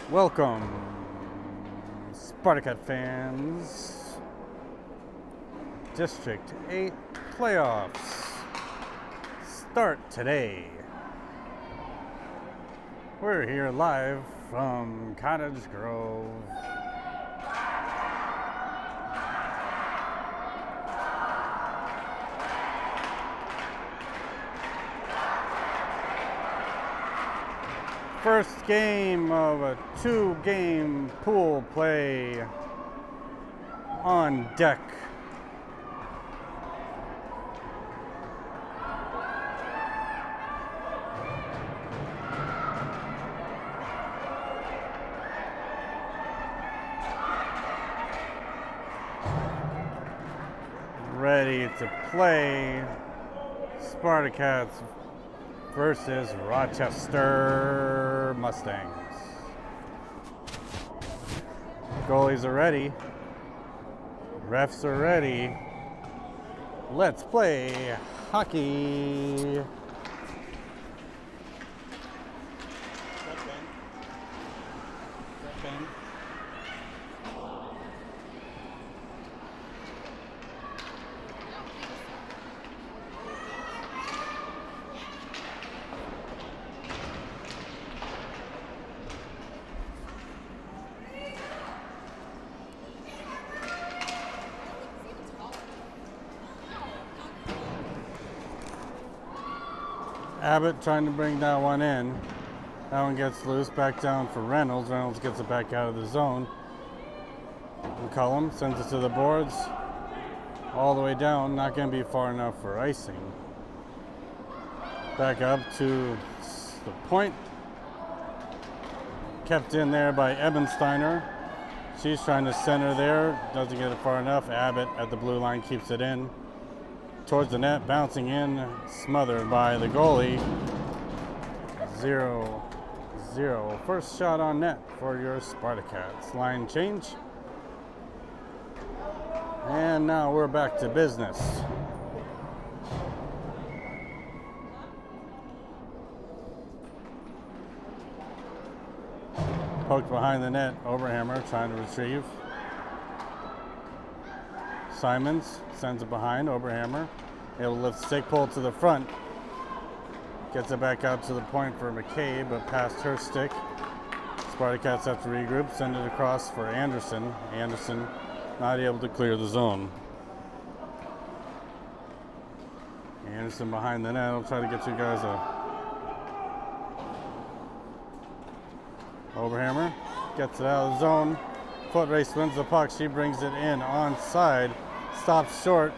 Welcome, Spartacat fans. District 8 playoffs start today. We're here live from Cottage Grove. First game of a 2-game pool play on deck. Ready to play Spartacats versus Rochester Mustangs. Goalies are ready. Refs are ready. Let's play hockey. Abbott trying to bring that one in. That one gets loose, back down for Reynolds. Reynolds gets it back out of the zone. McCullum sends it to the boards. All the way down, not going to be far enough for icing. Back up to the point. Kept in there by Ebensteiner. She's trying to center there, doesn't get it far enough. Abbott at the blue line keeps it in. Towards the net, bouncing in, smothered by the goalie. 0-0. First shot on net for your Spartacats. Line change. And now we're back to business. Poked behind the net, Oberhammer trying to retrieve. Simons sends it behind, Oberhammer. Able to lift stick, pull to the front. Gets it back out to the point for McCabe, but past her stick. Spartacats have to regroup, send it across for Anderson. Anderson not able to clear the zone. Anderson behind the net. I'll try to get you guys Oberhammer gets it out of the zone. Foot race wins the puck. She brings it in onside. Stops short.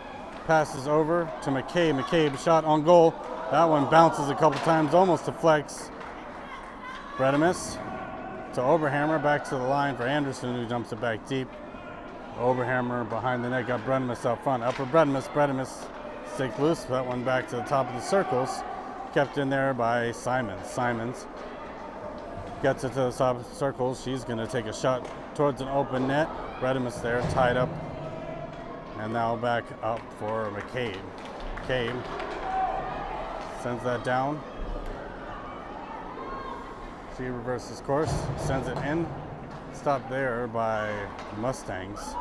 Passes over to McCabe. McCabe shot on goal. That one bounces a couple times, almost deflects. Bredimus to Oberhammer. Back to the line for Anderson, who jumps it back deep. Oberhammer behind the net. Got Bredimus out front. Up for Bredimus. Bredimus stick loose. That one back to the top of the circles. Kept in there by Simons. Simons gets it to the top of the circles. She's going to take a shot towards an open net. Bredimus there, tied up. And now back up for McCabe. McCabe sends that down. She reverses course, sends it in. Stopped there by Mustangs.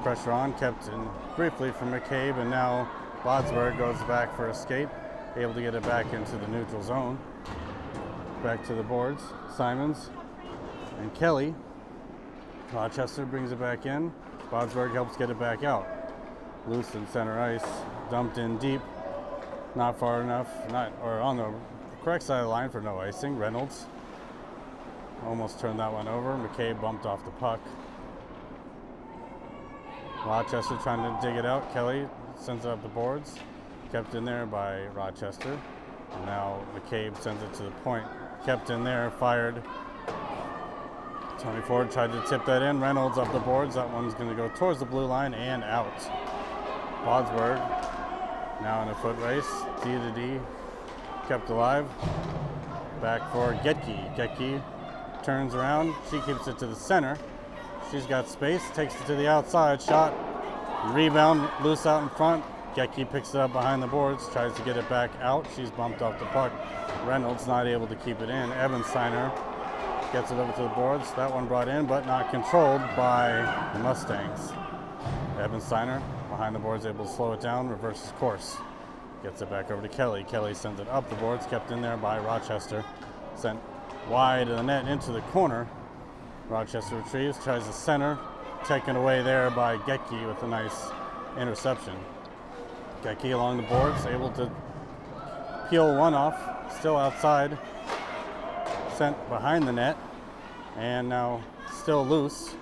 Pressure on, kept in briefly from McCabe, and now Bodsberg goes back for a skate. Able to get it back into the neutral zone. Back to the boards. Simons and Kelly. Rochester brings it back in. Bodsberg helps get it back out. Loose in center ice. Dumped in deep. Not far enough. Or on the correct side of the line for no icing. Reynolds almost turned that one over. McCabe bumped off the puck. Rochester trying to dig it out. Kelly sends it up the boards. Kept in there by Rochester. And now McCabe sends it to the point. Kept in there, fired. Tony Ford tried to tip that in. Reynolds up the boards. That one's going to go towards the blue line and out. Bodsberg now in a foot race. D to D. Kept alive. Back for Getke. Getke turns around. She keeps it to the center. She's got space. Takes it to the outside. Shot. Rebound. Loose out in front. Getke picks it up behind the boards. Tries to get it back out. She's bumped off the puck. Reynolds not able to keep it in. Ebensteiner gets it over to the boards. That one brought in, but not controlled by the Mustangs. Steiner behind the boards, able to slow it down, reverses course. Gets it back over to Kelly. Kelly sends it up the boards, kept in there by Rochester. Sent wide of the net into the corner. Rochester retrieves, tries to center. Taken away there by Gecki with a nice interception. Gecki along the boards, able to peel one off, still outside. Sent behind the net, and now still loose.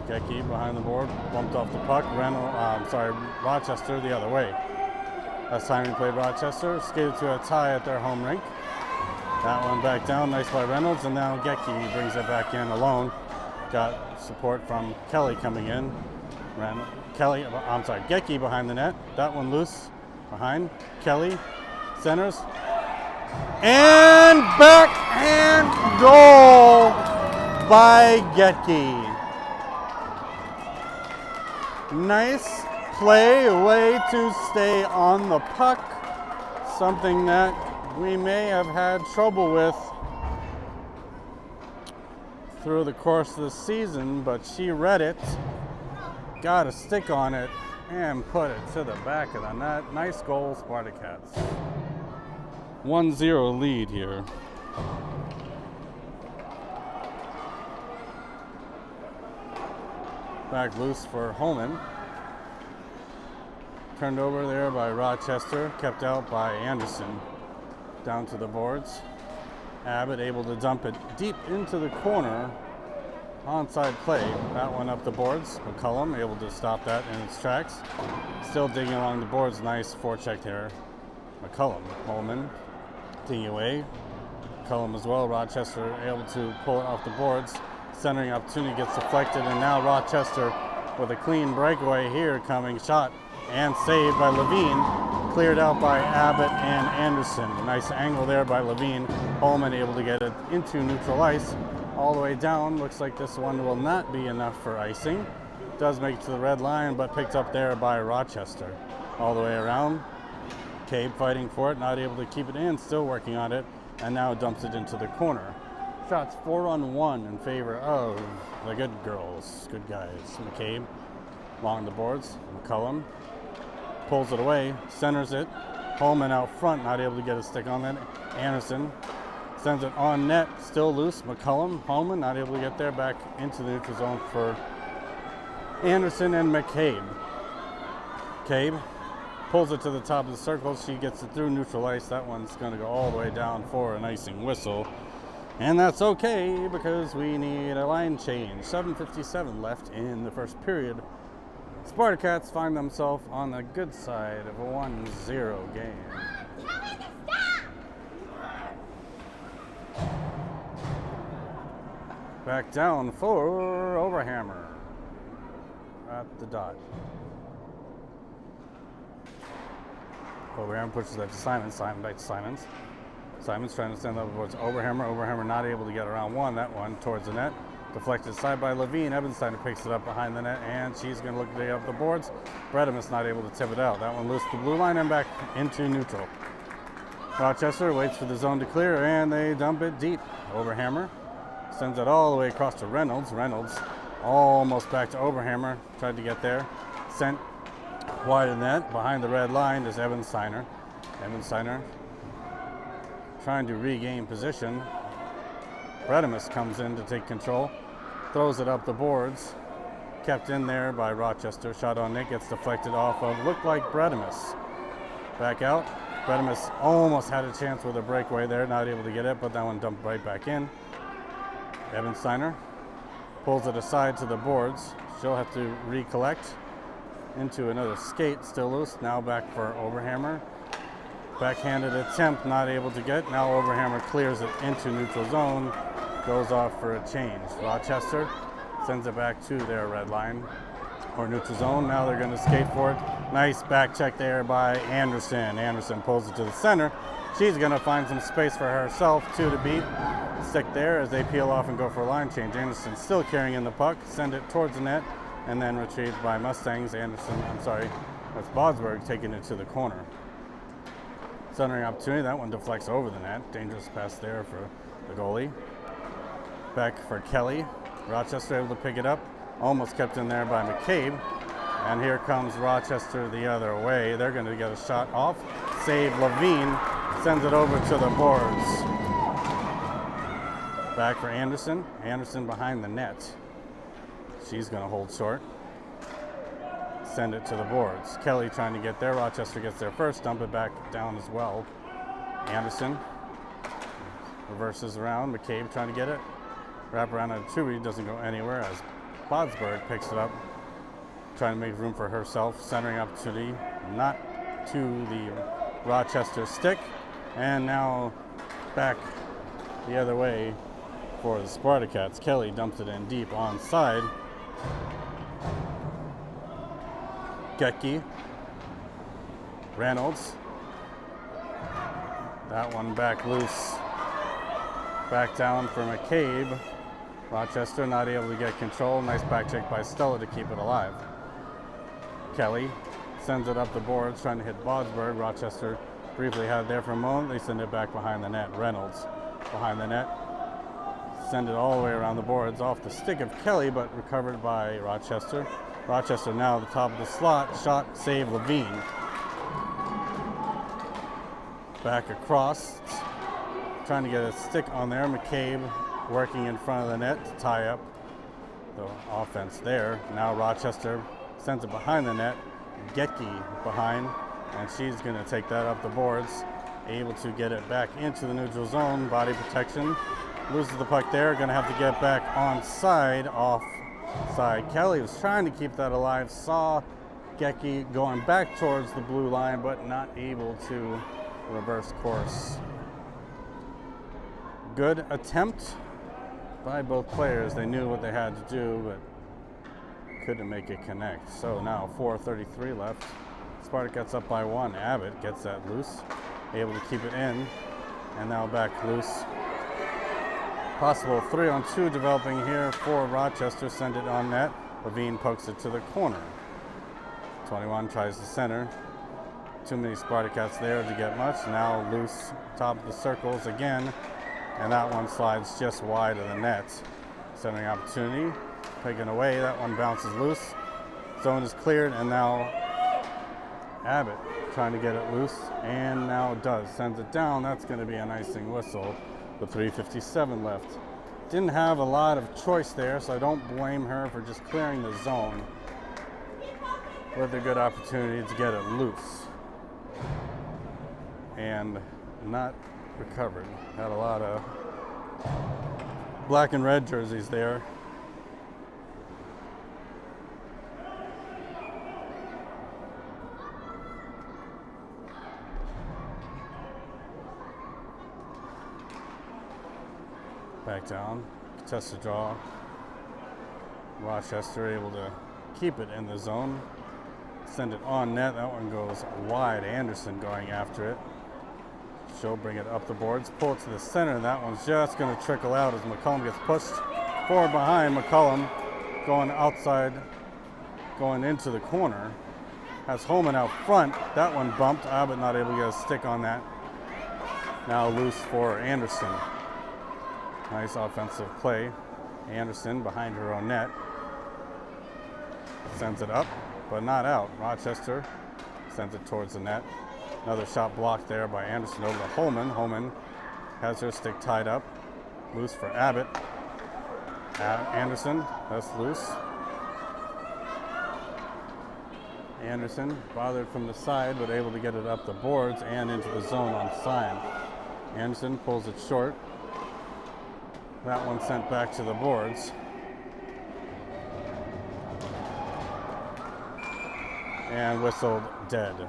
Gecki behind the board, bumped off the puck. Rochester the other way. Last time we played Rochester, skated to a tie at their home rink. That one back down, nice by Reynolds, and now Gecki brings it back in alone. Got support from Kelly coming in. Gecki behind the net. That one loose behind. Kelly centers. And backhand goal by Gecki. Nice play, way to stay on the puck. Something that we may have had trouble with through the course of the season, but she read it, got a stick on it, and put it to the back of the net. Nice goal, Spartacats. 1-0 lead here. Back loose for Holman. Turned over there by Rochester, kept out by Anderson. Down to the boards. Abbott able to dump it deep into the corner. Onside play. That one up the boards. McCullum able to stop that in its tracks. Still digging along the boards. Nice forecheck there. McCullum. Holman digging away. McCullum as well. Rochester able to pull it off the boards. Centering opportunity gets deflected, and now Rochester with a clean breakaway here coming. Shot and saved by Levine. Cleared out by Abbott and Anderson. Nice angle there by Levine. Holman able to get it into neutral ice. All the way down. Looks like this one will not be enough for icing. Does make it to the red line, but picked up there by Rochester. All the way around. Cabe fighting for it, not able to keep it in, still working on it, and now dumps it into the corner. Shots 4-on-1 in favor of the good girls, good guys. McCabe along the boards. McCullum pulls it away, centers it. Holman out front, not able to get a stick on it. Anderson sends it on net, still loose. McCullum, Holman not able to get there, back into the neutral zone for Anderson and McCabe. McCabe pulls it to the top of the circle. She gets it through neutral ice. That one's going to go all the way down for an icing whistle. And that's okay because we need a line change. 7:57 left in the first period. Spartacats find themselves on the good side of a 1-0 game. Back down for Overhammer at the dot. Overhammer pushes that to Simon. Simon back to Simons. Simon's trying to send up towards Overhammer. Overhammer not able to get around one. That one towards the net. Deflected side by Levine. Ebensteiner picks it up behind the net, and she's going to look to get up the boards. Bredimus not able to tip it out. That one loose to the blue line and back into neutral. Rochester waits for the zone to clear, and they dump it deep. Overhammer sends it all the way across to Reynolds. Reynolds almost back to Overhammer. Tried to get there. Sent wide of the net. Behind the red line is Ebensteiner. Ebensteiner trying to regain position. Bredimus comes in to take control. Throws it up the boards. Kept in there by Rochester. Shot on net. Gets deflected off of, looked like Bredimus. Back out. Bredimus almost had a chance with a breakaway there. Not able to get it, but that one dumped right back in. Ebensteiner pulls it aside to the boards. She'll have to recollect into another skate. Still loose. Now back for Overhammer. Backhanded attempt, not able to get. Now Overhammer clears it into neutral zone. Goes off for a change. Rochester sends it back to their red line or neutral zone. Now they're going to skate for it. Nice back check there by Anderson. Anderson pulls it to the center. She's going to find some space for herself. 2 to beat. Stick there as they peel off and go for a line change. Anderson still carrying in the puck. Send it towards the net and then retrieved by Mustangs. That's Bodsberg taking it to the corner. Centering opportunity. That one deflects over the net. Dangerous pass there for the goalie. Back for Kelly. Rochester able to pick it up. Almost kept in there by McCabe. And here comes Rochester the other way. They're going to get a shot off. Save Levine. Sends it over to the boards. Back for Anderson. Anderson behind the net. She's going to hold short. Send it to the boards. Kelly trying to get there. Rochester gets there first. Dump it back down as well. Anderson reverses around. McCabe trying to get it. Wrap around at a two. Doesn't go anywhere as Bodsberg picks it up. Trying to make room for herself. Centering opportunity. Not to the Rochester stick. And now back the other way for the Spartacats. Kelly dumps it in deep onside. Getke. Reynolds. That one back loose. Back down for McCabe. Rochester not able to get control. Nice back check by Stella to keep it alive. Kelly sends it up the boards, trying to hit Bodsberg. Rochester briefly had it there for a moment. They send it back behind the net. Reynolds behind the net. Send it all the way around the boards off the stick of Kelly, but recovered by Rochester. Rochester now at the top of the slot. Shot, save Levine. Back across. Trying to get a stick on there. McCabe working in front of the net to tie up the offense there. Now Rochester sends it behind the net. Getke behind, and she's going to take that up the boards. Able to get it back into the neutral zone. Body protection. Loses the puck there. Going to have to get back onside, offside. Kelly was trying to keep that alive. Saw Getke going back towards the blue line, but not able to reverse course. Good attempt by both players. They knew what they had to do, but couldn't make it connect. So now 4:33 left. Spartacats up by 1. Abbott gets that loose, able to keep it in, and now back loose. Possible 3-on-2 developing here for Rochester. Send it on net. Levine pokes it to the corner. 21 tries to center. Too many Spartacats there to get much. Now loose, top of the circles again, and that one slides just wide of the net. Centering opportunity. Taken away, that one bounces loose. Zone is cleared, and now Abbott trying to get it loose, and now it does. Sends it down. That's going to be an icing whistle with 3:57 left. Didn't have a lot of choice there, so I don't blame her for just clearing the zone with a good opportunity to get it loose. And not recovered. Had a lot of black and red jerseys there. Back down, contested draw. Rochester able to keep it in the zone. Send it on net. That one goes wide. Anderson going after it. She'll bring it up the boards, pull it to the center. That one's just going to trickle out as McCollum gets pushed forward behind. McCollum going outside, going into the corner. Has Holman out front. That one bumped. Abbott not able to get a stick on that. Now loose for Anderson. Nice offensive play. Anderson behind her own net. Sends it up, but not out. Rochester sends it towards the net. Another shot blocked there by Anderson over to Holman. Holman has her stick tied up. Loose for Abbott. Anderson, that's loose. Anderson bothered from the side, but able to get it up the boards and into the zone on side. Anderson pulls it short. That one sent back to the boards. And whistled dead.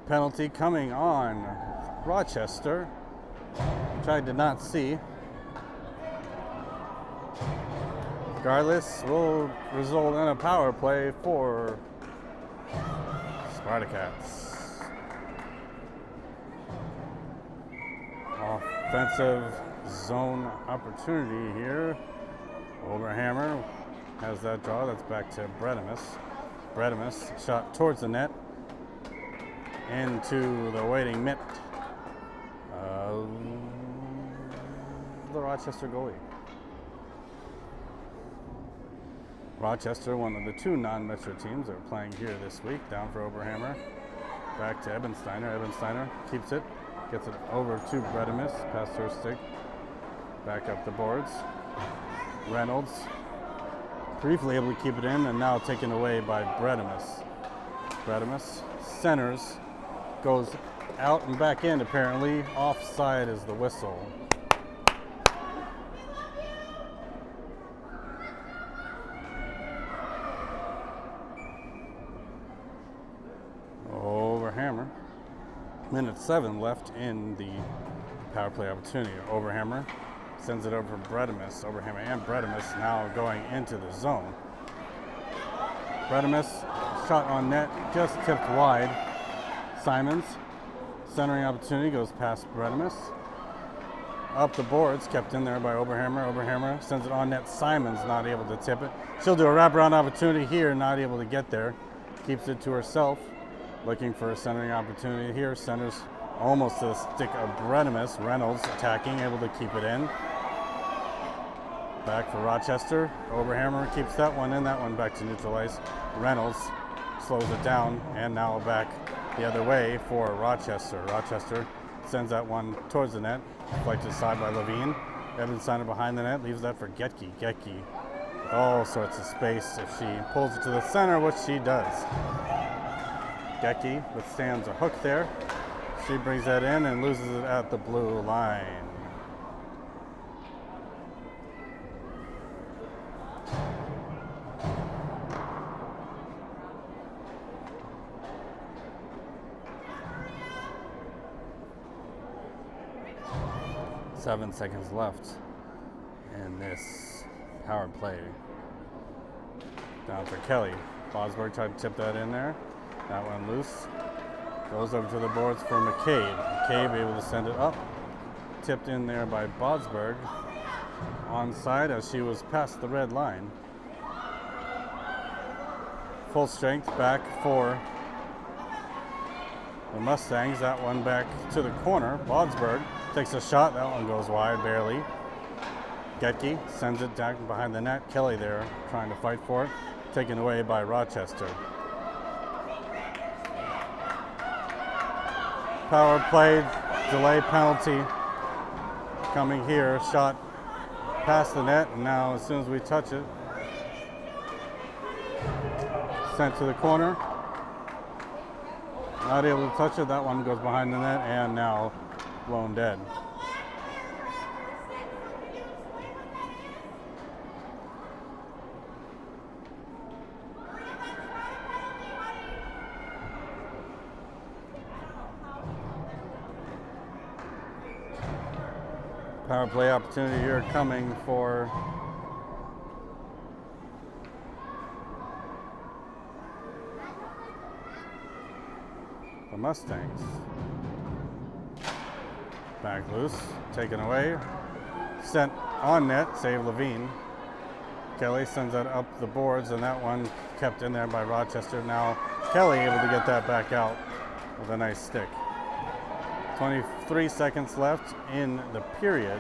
Penalty coming on Rochester, which I did not see. Regardless, will result in a power play for Spartacats. Offensive zone opportunity here. Oberhammer has that draw. That's back to Bredimus. Bredimus shot towards the net. Into the waiting mitt. the Rochester goalie. Rochester, one of the two non-metro teams that are playing here this week, down for Oberhammer. Back to Ebensteiner. Ebensteiner keeps it, gets it over to Bredemis, past her stick. Back up the boards. Reynolds briefly able to keep it in, and now taken away by Bredemis. Bredemis centers, goes out and back in apparently. Offside is the whistle. Overhammer. Minute 7 left in the power play opportunity. Overhammer sends it over to Bredemis. Overhammer and Bredemis now going into the zone. Bredemis, shot on net, just tipped wide. Simons, centering opportunity, goes past Bredemis. Up the boards, kept in there by Oberhammer. Oberhammer sends it on net. Simons not able to tip it. She'll do a wraparound opportunity here, not able to get there. Keeps it to herself. Looking for a centering opportunity here. Centers almost to the stick of Bredemis. Reynolds attacking, able to keep it in. Back for Rochester. Oberhammer keeps that one in. That one back to neutral ice. Reynolds slows it down, and now back the other way for Rochester. Rochester sends that one towards the net. Deflected aside by Levine. Ebensteiner behind the net, leaves that for Getke. Getke with all sorts of space if she pulls it to the center, which she does. Getke withstands a hook there. She brings that in and loses it at the blue line. Seven seconds left in this power play. Down for Kelly. Bosberg tried to tip that in there. That one loose. Goes over to the boards for McCabe. McCabe able to send it up. Tipped in there by Bosberg. Onside as she was past the red line. Full strength back for the Mustangs. That one back to the corner. Bosberg takes a shot. That one goes wide, barely. Getke sends it down behind the net. Kelly there trying to fight for it. Taken away by Rochester. Power play, delay penalty coming here. Shot past the net, and now as soon as we touch it, sent to the corner. Not able to touch it. That one goes behind the net, and now blown dead. Power play opportunity here coming for the Mustangs. Back loose, taken away, sent on net, save Levine. Kelly sends that up the boards, and that one kept in there by Rochester. Now Kelly able to get that back out with a nice stick. 23 seconds left in the period.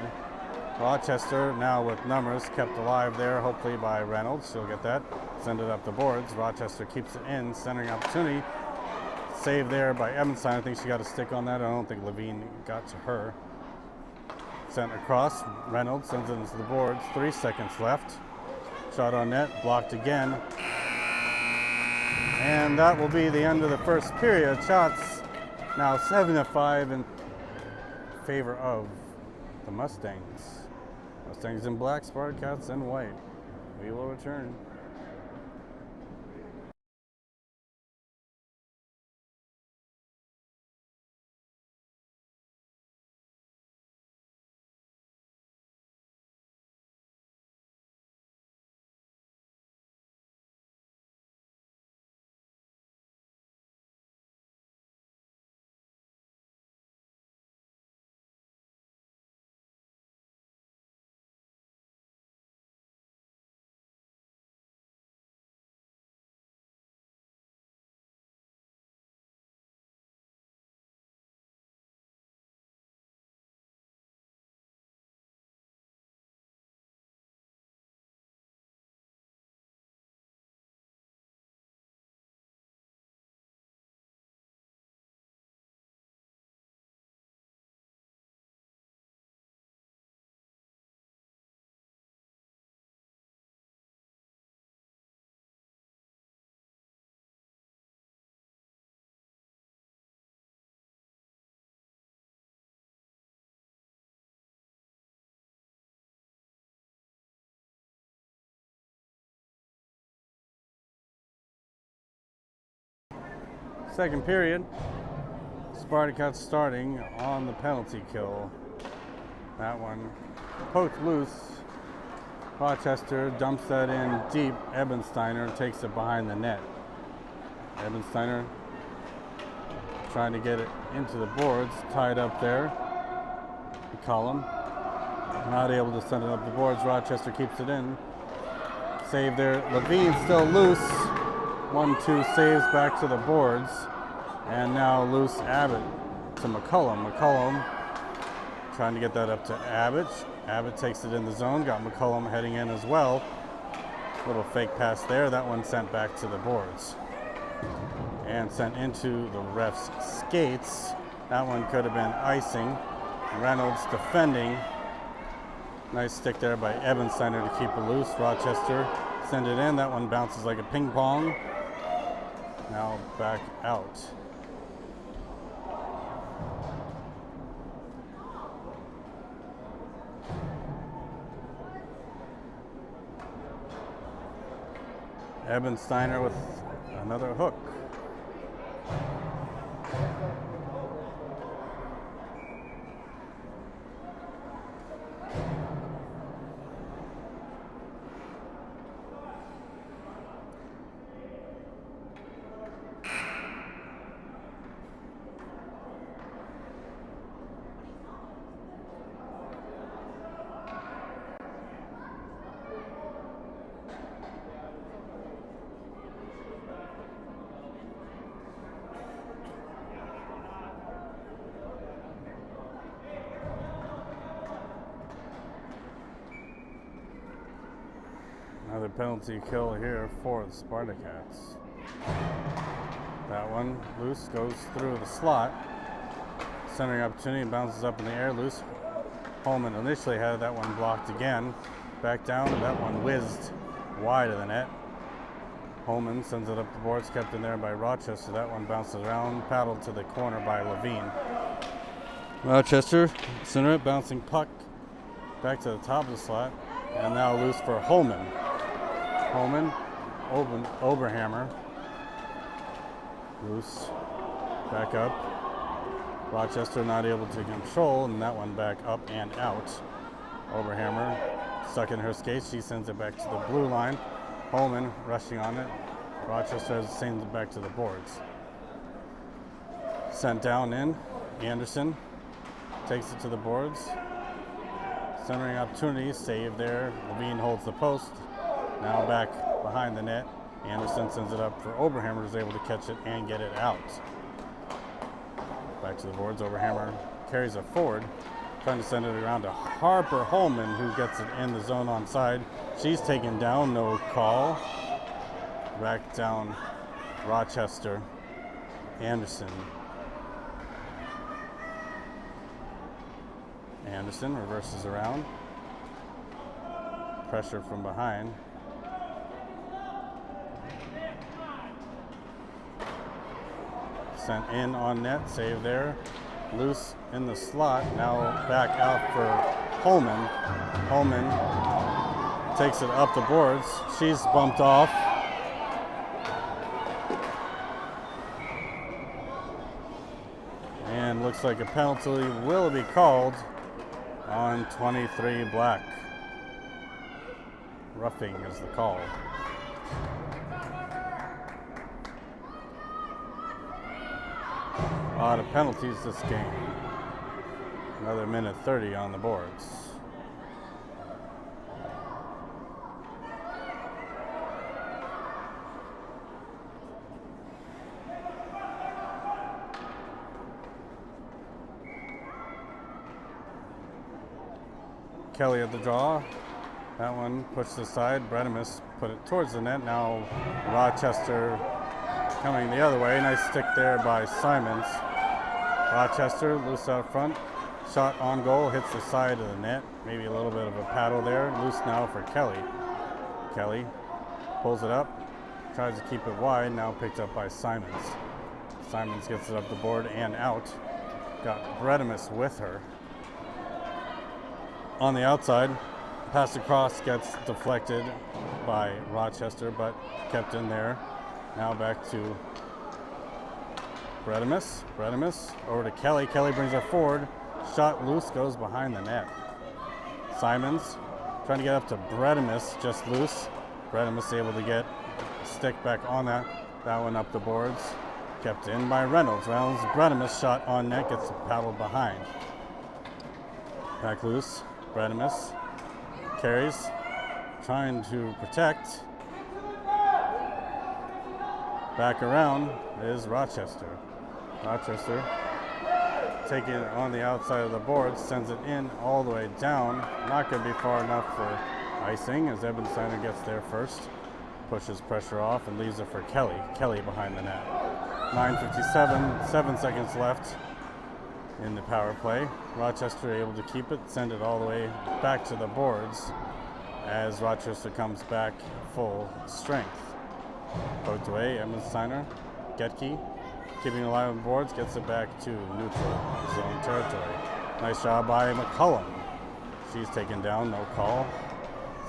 Rochester now with numbers, kept alive there, hopefully by Reynolds. She'll get that, send it up the boards. Rochester keeps it in, centering opportunity. Save there by Ebenstein. I think she got a stick on that. I don't think Levine got to her. Sent across. Reynolds sends it into the boards. 3 seconds left. Shot on net, blocked again. And that will be the end of the first period. Shots now 7-5 in favor of the Mustangs. Mustangs in black, Spartacats in white. We will return. Second period. Spartacats starting on the penalty kill. That one poked loose. Rochester dumps that in deep. Ebensteiner takes it behind the net. Ebensteiner trying to get it into the boards, tied up there. McCollum not able to send it up the boards. Rochester keeps it in. Save there. Levine still loose. 1-2 saves back to the boards. And now loose Abbott to McCollum. McCollum trying to get that up to Abbott. Abbott takes it in the zone. Got McCollum heading in as well. Little fake pass there. That one sent back to the boards. And sent into the ref's skates. That one could have been icing. Reynolds defending. Nice stick there by Ebensteiner to keep it loose. Rochester send it in. That one bounces like a ping pong. Now back out. Ebensteiner with another hook. Another penalty kill here for the Spartacats. That one loose, goes through the slot. Centering opportunity, bounces up in the air, loose. Holman initially had that one blocked again. Back down, that one whizzed wide of the net. Holman sends it up the boards, kept in there by Rochester. That one bounces around, paddled to the corner by Levine. Rochester, center it, bouncing puck back to the top of the slot. And now loose for Holman. Holman, Oberhammer, loose, back up. Rochester not able to control, and that one back up and out. Oberhammer stuck in her skates. She sends it back to the blue line. Holman rushing on it. Rochester sends it back to the boards. Sent down in. Anderson takes it to the boards. Centering opportunity, save there. Levine holds the post. Now back behind the net. Anderson sends it up for Oberhammer, who's able to catch it and get it out. Back to the boards. Oberhammer carries it forward, trying to send it around to Harper Holman, who gets it in the zone onside. She's taken down, no call. Back down Rochester. Anderson. Anderson reverses around. Pressure from behind. Sent in on net, save there. Loose in the slot, now back out for Holman. Holman takes it up the boards. She's bumped off. And looks like a penalty will be called on 23 Black. Roughing is the call. A lot of penalties this game. Another minute 30 on the boards. Kelly at the draw. That one pushed aside. Bredimus put it towards the net. Now Rochester coming the other way. Nice stick there by Simons. Rochester loose out front. Shot on goal, hits the side of the net. Maybe a little bit of a paddle there. Loose now for Kelly. Kelly pulls it up. Tries to keep it wide. Now picked up by Simons. Simons gets it up the board and out. Got Bredimus with her. On the outside, pass across gets deflected by Rochester, but kept in there. Now back to Bredimus over to Kelly. Kelly brings it forward. Shot loose, goes behind the net. Simons trying to get up to Bredimus, just loose. Bredimus able to get a stick back on that. That one up the boards. Kept in by Reynolds. Bredimus shot on net, gets paddled behind. Back loose. Bredimus carries, trying to protect. Back around is Rochester. Rochester taking it on the outside of the board, sends it in all the way down. Not going to be far enough for icing as Evan Steiner gets there first. Pushes pressure off and leaves it for Kelly. Kelly behind the net. 9:57, 7 seconds left in the power play. Rochester able to keep it, send it all the way back to the boards as Rochester comes back full strength. Poked away, Evan Steiner, Getke, keeping it alive on boards, gets it back to neutral zone territory. Nice job by McCullum. She's taken down, no call.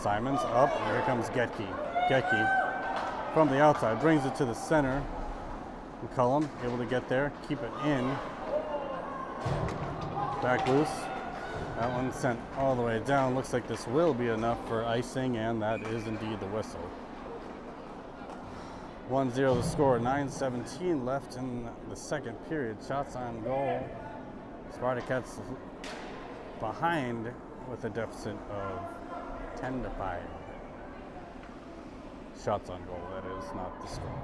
Simons up, and here comes Getke. Getke from the outside brings it to the center. McCullum able to get there, keep it in. Back loose. That one sent all the way down. Looks like this will be enough for icing, and that is indeed the whistle. 1-0 the score, 9:17 left in the second period. Shots on goal. Spartacats behind with a deficit of 10-5. Shots on goal, that is, not the score.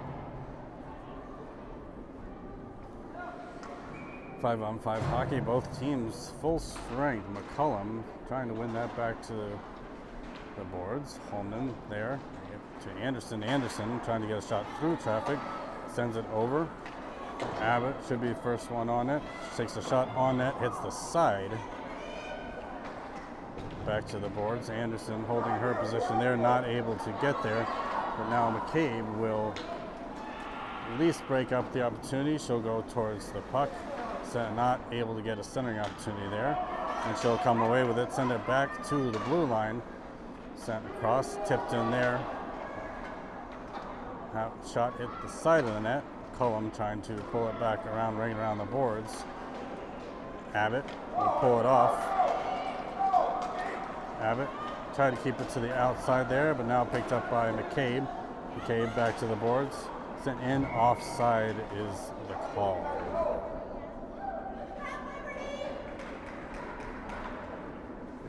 5-on-5 hockey, both teams full strength. McCullum trying to win that back to the boards. Holman there to Anderson. Anderson trying to get a shot through traffic. Sends it over. Abbott should be the first one on it. Takes a shot on net, hits the side. Back to the boards. Anderson holding her position there, not able to get there. But now McCabe will at least break up the opportunity. She'll go towards the puck. Not able to get a centering opportunity there. And she'll come away with it, send it back to the blue line. Sent across, tipped in there. Shot hit the side of the net. Cullum trying to pull it back around, ring around the boards. Abbott will pull it off. Abbott tried to keep it to the outside there, but now picked up by McCabe. McCabe back to the boards. Sent in, offside is the call.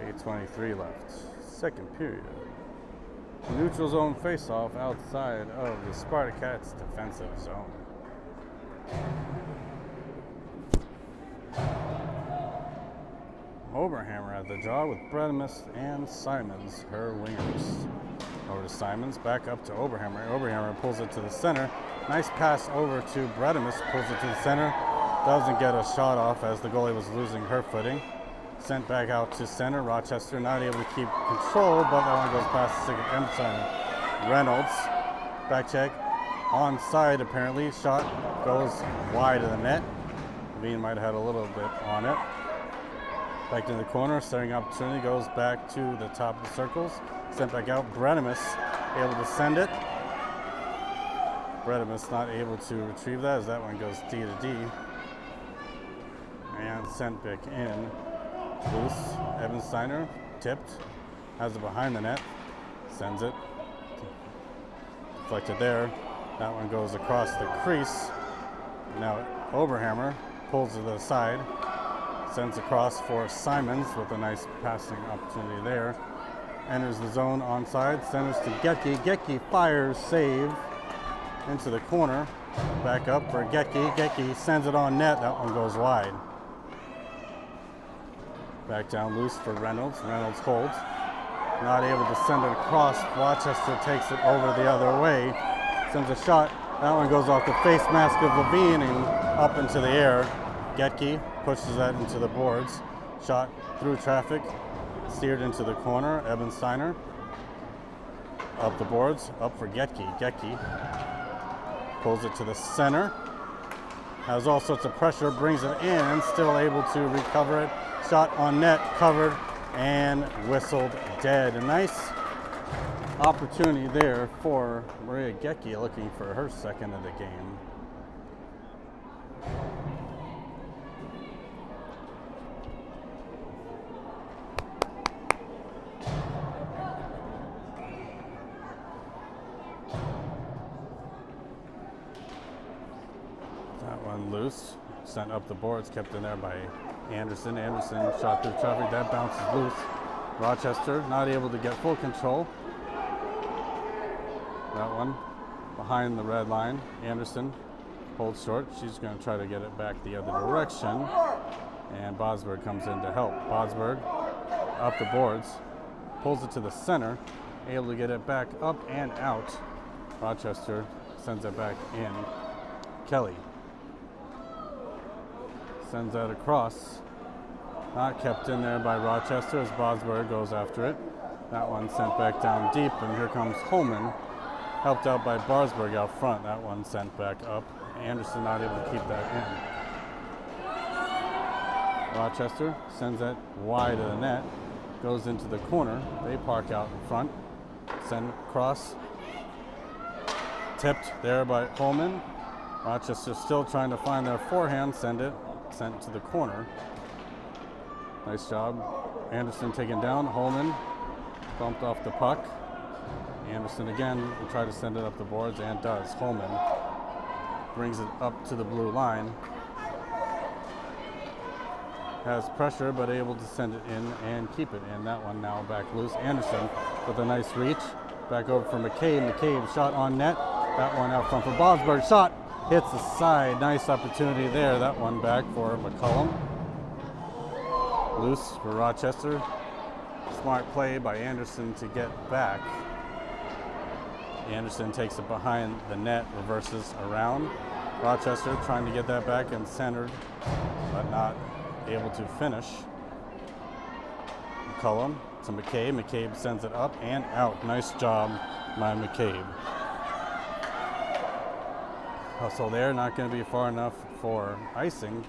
8:23 left. Second period. Neutral zone face-off outside of the Spartacats defensive zone. Oberhammer at the draw with Bredimus and Simons, her wingers. Over to Simons, back up to Oberhammer. Oberhammer pulls it to the center. Nice pass over to Bredimus, pulls it to the center. Doesn't get a shot off as the goalie was losing her footing. Sent back out to center. Rochester not able to keep control, but that one goes past the stick of Emerson. Reynolds, back check, onside apparently. Shot goes wide of the net. Levine might have had a little bit on it. Back to the corner, starting opportunity, goes back to the top of the circles. Sent back out. Bredimus able to send it. Bredimus not able to retrieve that as that one goes D to D. And sent back in. Loose. Evan Steiner tipped, has it behind the net, sends it, deflected there. That one goes across the crease. Now Oberhammer pulls to the side, sends across for Simons with a nice passing opportunity there. Enters the zone onside, centers to Getke. Getke fires, save into the corner. Back up for Getke. Getke sends it on net. That one goes wide. Back down loose for Reynolds. Reynolds holds. Not able to send it across. Rochester takes it over the other way. Sends a shot. That one goes off the face mask of Levine and up into the air. Getke pushes that into the boards. Shot through traffic. Steered into the corner. Evan Steiner. Up the boards. Up for Getke. Getke pulls it to the center. Has all sorts of pressure. Brings it in. Still able to recover it. Shot on net, covered, and whistled dead. A nice opportunity there for Maria Getke, looking for her second of the game. sent up the boards, kept in there by Anderson. Anderson shot through traffic, that bounces loose. Rochester not able to get full control. That one behind the red line. Anderson holds short. She's going to try to get it back the other direction. And Bosberg comes in to help. Bosberg up the boards, pulls it to the center, able to get it back up and out. Rochester sends it back in. Kelly sends that across. Not kept in there by Rochester as Bosberg goes after it. That one sent back down deep, and here comes Holman, helped out by Bosberg out front. That one sent back up. Anderson not able to keep that in. Rochester sends that wide of the net, goes into the corner. They park out in front. Send cross. Tipped there by Holman. Rochester still trying to find their forehand, sent to the corner. Nice job. Anderson taken down. Holman bumped off the puck. Anderson again will try to send it up the boards and does. Holman brings it up to the blue line. Has pressure but able to send it in and keep it in. That one now back loose. Anderson with a nice reach. Back over for McCabe. McCabe shot on net. That one out front for Bosberg. Shot hits the side. Nice opportunity there. That one back for McCullum. Loose for Rochester. Smart play by Anderson to get back. Anderson takes it behind the net, reverses around. Rochester trying to get that back and centered, but not able to finish. McCullum to McCabe. McCabe sends it up and out. Nice job by McCabe. Hustle there, not going to be far enough for icing,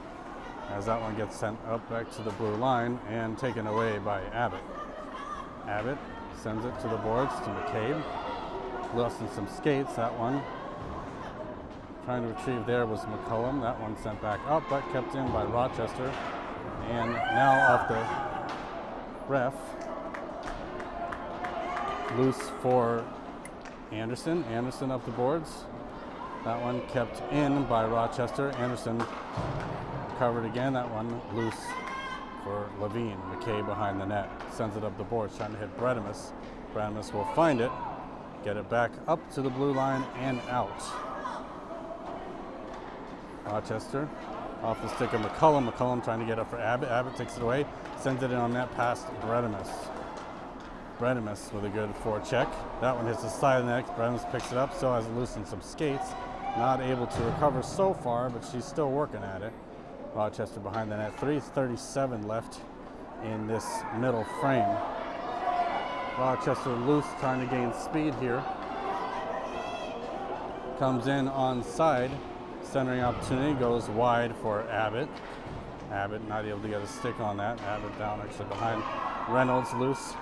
as that one gets sent up back to the blue line and taken away by Abbott. Abbott sends it to the boards to McCabe. Lost in some skates. That one trying to retrieve there was McCullum. That one sent back up but kept in by Rochester. And now off the ref. Loose for Anderson. Anderson up the boards. That one kept in by Rochester. Anderson covered again. That one loose for Levine. McCabe behind the net. Sends it up the boards, trying to hit Bredimus. Bredimus will find it. Get it back up to the blue line and out. Rochester off the stick of McCullum. McCullum trying to get up for Abbott. Abbott takes it away. Sends it in on net past Bredimus. Bredimus with a good forecheck. That one hits the side of the net. Bredimus picks it up. Still has it loose in some skates. Not able to recover so far, but she's still working at it. Rochester behind the net. 3:37 left in this middle frame. Rochester loose, trying to gain speed here. Comes in on side. Centering opportunity, goes wide for Abbott. Abbott not able to get a stick on that. Abbott down actually behind. Reynolds loose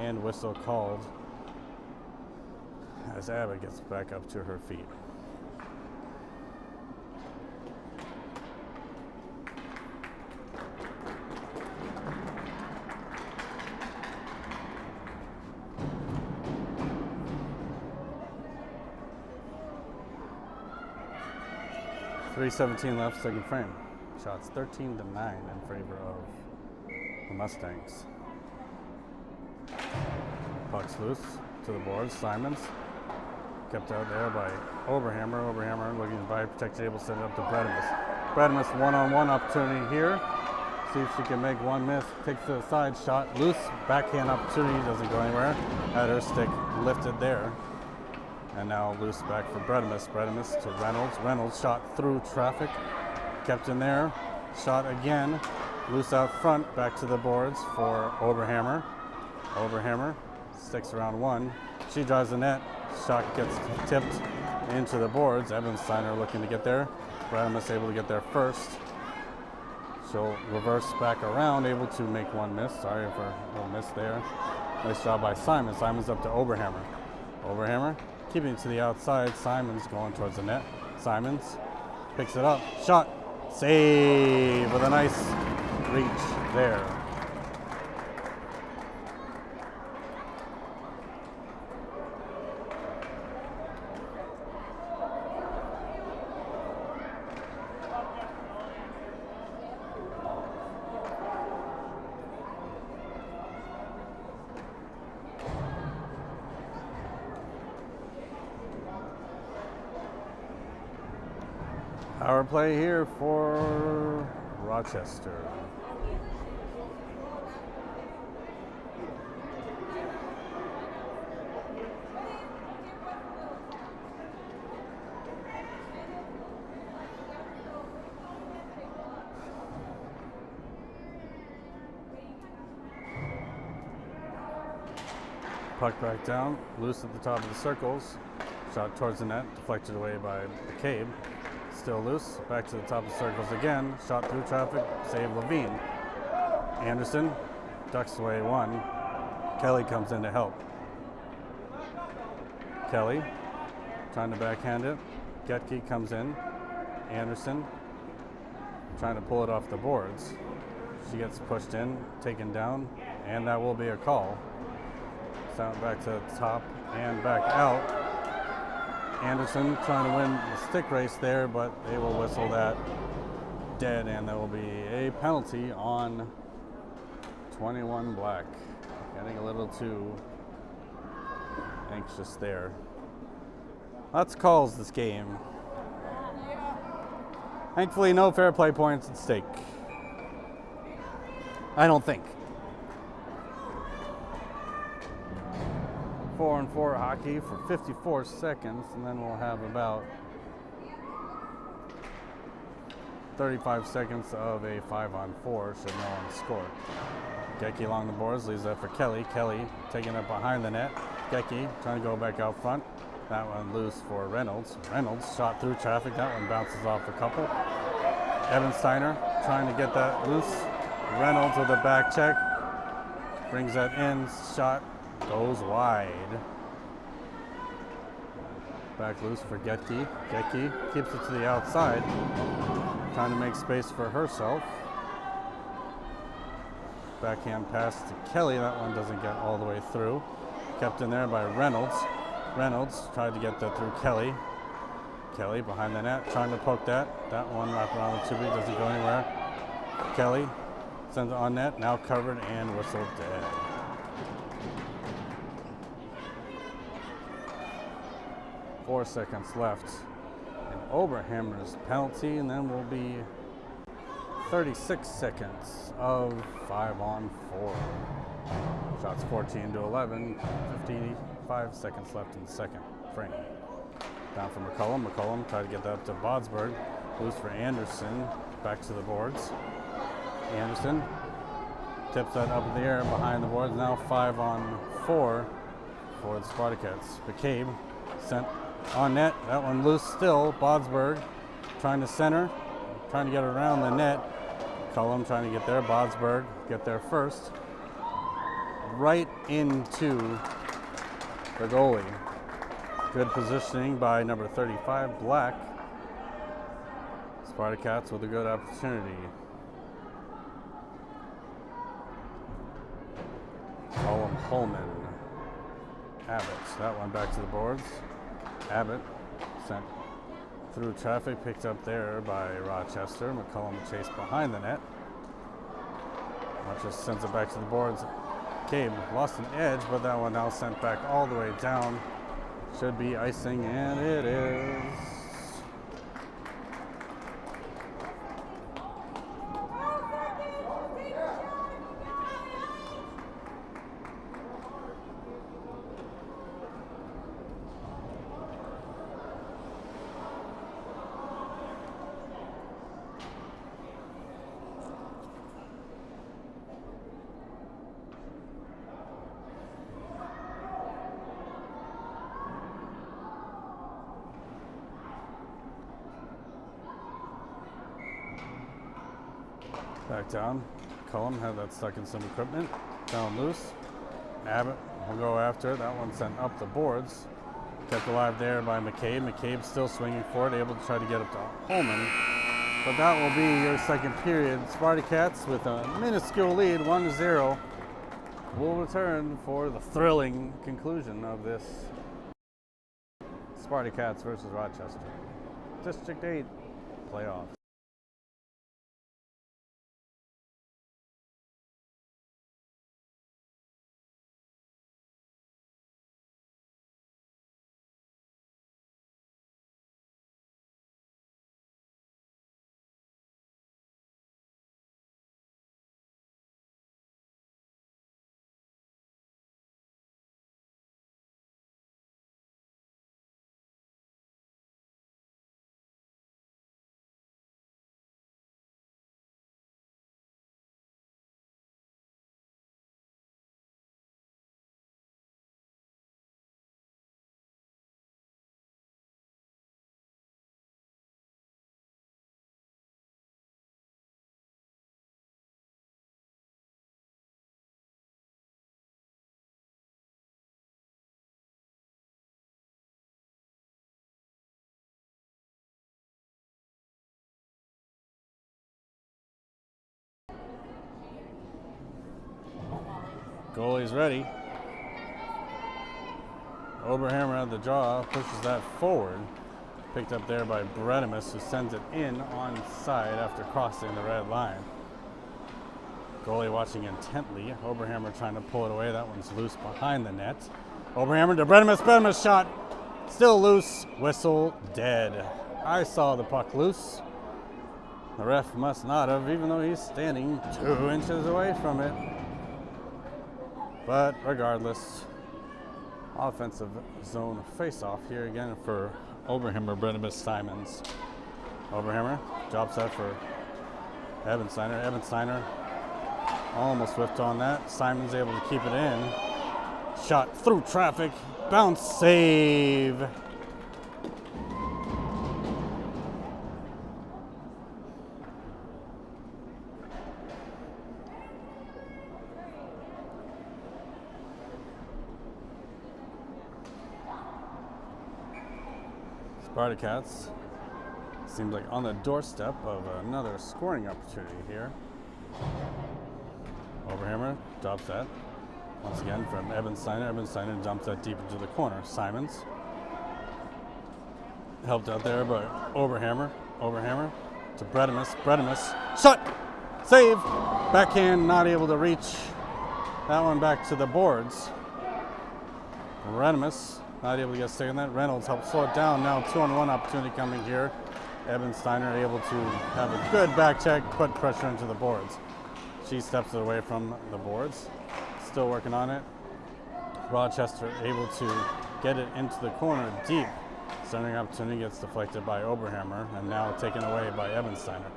and whistle called as Abbott gets back up to her feet. .317 left, second frame. Shots 13-9 in favor of the Mustangs. Puck's loose to the boards. Simons kept out there by Oberhammer. Oberhammer looking by protected, able to send it up to Bredimus. Bredimus one-on-one opportunity here. See if she can make one miss. Takes the side shot, loose. Backhand opportunity, doesn't go anywhere. Had her stick lifted there. And now loose back for Bredimus. Bredimus to Reynolds. Reynolds shot through traffic. Kept in there. Shot again. Loose out front. Back to the boards for Oberhammer. Oberhammer sticks around one. She drives the net. Shot gets tipped into the boards. Ebensteiner looking to get there. Bredimus able to get there first. She'll reverse back around. Able to make one miss. Sorry for a little miss there. Nice job by Simon. Simon's up to Oberhammer. Oberhammer. Keeping it to the outside. Simons going towards the net. Simons picks it up. Shot. Save with a nice reach there. Power play here for Rochester. Puck back down, loose at the top of the circles. Shot towards the net, deflected away by McCabe. Still loose, back to the top of the circles again. Shot through traffic, save Levine. Anderson ducks away one. Kelly comes in to help. Kelly trying to backhand it. Getke comes in. Anderson trying to pull it off the boards. She gets pushed in, taken down, and that will be a call. Sound back to the top and back out. Anderson trying to win the stick race there, but they will whistle that dead, and there will be a penalty on 21 Black. Getting a little too anxious there. Lots of calls this game. Thankfully, no fair play points at stake. I don't think. 4-on-4 hockey for 54 seconds, and then we'll have about 35 seconds of a 5-on-4 should no one score. Getke along the boards, leaves that for Kelly. Kelly taking it behind the net. Getke trying to go back out front. That one loose for Reynolds. Reynolds shot through traffic. That one bounces off a couple. Evan Steiner trying to get that loose. Reynolds with a back check. Brings that in. Shot goes wide. Back loose for Getke. Getke keeps it to the outside. Trying to make space for herself. Backhand pass to Kelly. That one doesn't get all the way through. Kept in there by Reynolds. Reynolds tried to get that through Kelly. Kelly behind the net, trying to poke that. That one wrapped around the tubing, doesn't go anywhere. Kelly sends it on net, now covered and whistled dead. Four seconds left. And Oberhammer's penalty, and then will be 36 seconds of 5-on-4. Shots 14-11, 55 seconds left in the second frame. Down for McCullum. McCullum tried to get that up to Bodsberg. Loose for Anderson. Back to the boards. Anderson tips that up in the air behind the boards. Now 5-on-4 for the Spartacats. McCabe sent on net. That one loose still. Bodsberg trying to center. Trying to get around the net. McCullum trying to get there. Bodsberg get there first. Right into the goalie. Good positioning by number 35, Black. Spartacats with a good opportunity. Holman. Abbott. That one back to the boards. Abbott sent through traffic, picked up there by Rochester. McCullum chased behind the net. Just sends it back to the boards. Cabe lost an edge, but that one now sent back all the way down. Should be icing, and it is. Back down. Cullum had that stuck in some equipment. Down loose. Abbott will go after it. That one sent up the boards. Kept alive there by McCabe. McCabe still swinging for it, able to try to get up to Holman. But that will be your second period. Spartacats with a minuscule lead, 1-0, will return for the thrilling conclusion of this Spartacats versus Rochester District 8 playoffs. Goalie's ready. Oberhammer at the draw, pushes that forward. Picked up there by Bredimus, who sends it in onside after crossing the red line. Goalie watching intently. Oberhammer trying to pull it away. That one's loose behind the net. Oberhammer to Bredimus. Bredimus shot. Still loose. Whistle dead. I saw the puck loose. The ref must not have, even though he's standing 2 inches away from it. But regardless, offensive zone face-off here again for Oberhammer, Bredimus, Simons. Oberhammer drops that for Ebensteiner. Ebensteiner almost whipped on that. Simons able to keep it in. Shot through traffic. Bounce save. Spartacats seems like on the doorstep of another scoring opportunity here. Oberhammer drops that once again from Ebensteiner. Ebensteiner dumps that deep into the corner. Simons helped out there by Oberhammer. Oberhammer to Bredimus. Bredimus shot, save, backhand, not able to reach that one back to the boards. Bredimus not able to get stick on that. Reynolds helps slow it down. Now 2-on-1 opportunity coming here. Ebensteiner able to have a good back check, put pressure into the boards. She steps it away from the boards. Still working on it. Rochester able to get it into the corner deep. Centering opportunity gets deflected by Oberhammer and now taken away by Ebensteiner.